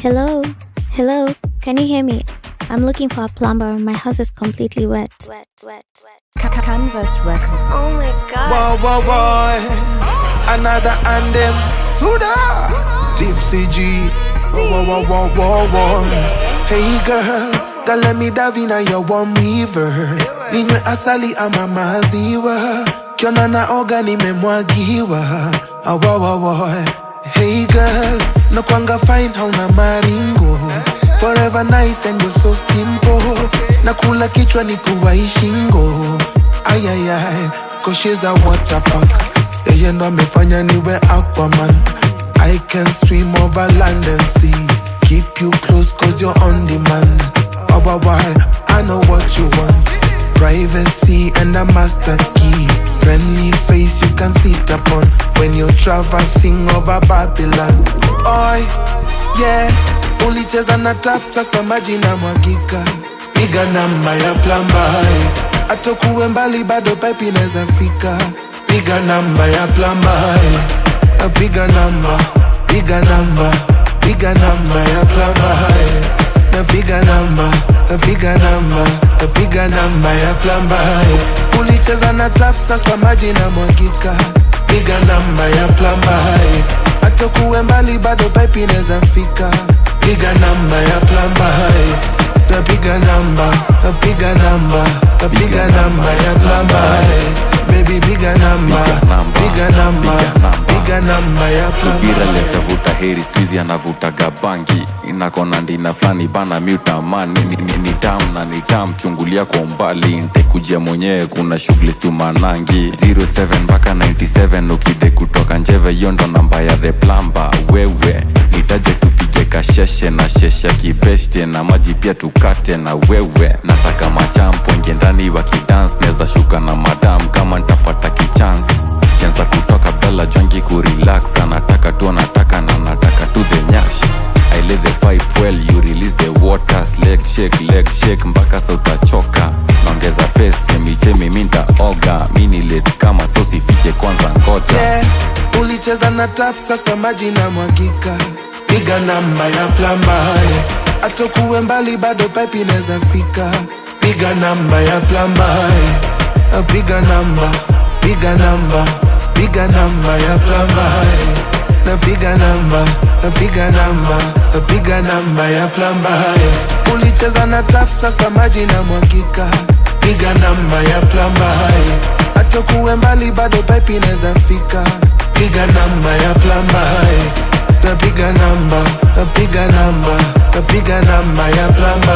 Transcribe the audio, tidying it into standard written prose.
Hello? Hello? Can you hear me? I'm looking for a plumber. My house is completely wet. Canvas Records. Oh my god. Whoa, whoa, whoa. Another anthem. Suda. Deep CG. Whoa, whoa, whoa, whoa, whoa. Hey girl, girl, let me dive in your warm river. Ninywe asali ama maziwa. Kiona naoga nimemwagiwa. Whoa, whoa, whoa. Hey girl, no kwanga fine hauna maringo. Forever nice and you're so simple. Nakula kichwa ni kuwai shingo. Ay ay ay, cause she's a water park. Yeye ndo amefanya niwe Aquaman. I can swim over land and sea. Keep you close cause you're on demand. Why, I know what you want. Privacy and a master key. Friendly face you can sit upon when you're traversing over Babylon. Oi, yeah. Ulicheza na tap sasa maji na mwagika. Piga namba ya plamba. Atokuwe mbali bado pipe inaweza fika. Piga namba ya plamba. Piga namba. Piga namba. Piga namba ya plamba. Piga namba. Piga namba. Piga namba ya plamba. Ulicheza na tap sasa maji na mwagika. Piga namba ya plamba. Atokuwe mbali bado pipe inaweza fika. Piga namba ya plamba. Piga namba. Piga namba. Piga namba ya plamba. Baby piga namba. Piga namba. Piga namba ya plamba. Subira lecha vuta heri squeeze anavuta gabangi. Inakona ndina flani bana miuta mani. Ni tamu na ni tamu chungulia kwa umbali. Ntekujia mwenyewe kuna shughuli stu manangi. 07 mpaka 97 ukide kutoka njeve yondo namba ya the plumber. Wewe nitaje tupige kasheshe na shesha kibeshte na maji pia tukate na wewe. Nataka machampo inge ndani wakidance neza shuka na madam kama nitapata kichance. Kianza kutoka bella jwangi kurelax. Anataka tu anataka na nataka tu the nyash. I lay the pipe well, you release the waters. Leg shake, mpaka sa utachoka. Naongeza pace, chemi minta oga. Mini late kama so sifike kwanza ngoja. Yeah, ulicheza na tap sasa maji na mwagika. Piga namba ya plamba. Atokuwe mbali bado pipe inaweza fika. Piga namba ya plamba. Piga namba. Piga namba. Piga namba ya plamba. Piga namba. Piga namba. Piga namba ya plamba. Ulicheza na tap sasa maji na mwagika. Piga namba ya plamba. Atokuwe mbali bado pipe inaweza fika. Piga namba ya plamba. Piga namba. Piga namba. Piga namba ya plamba.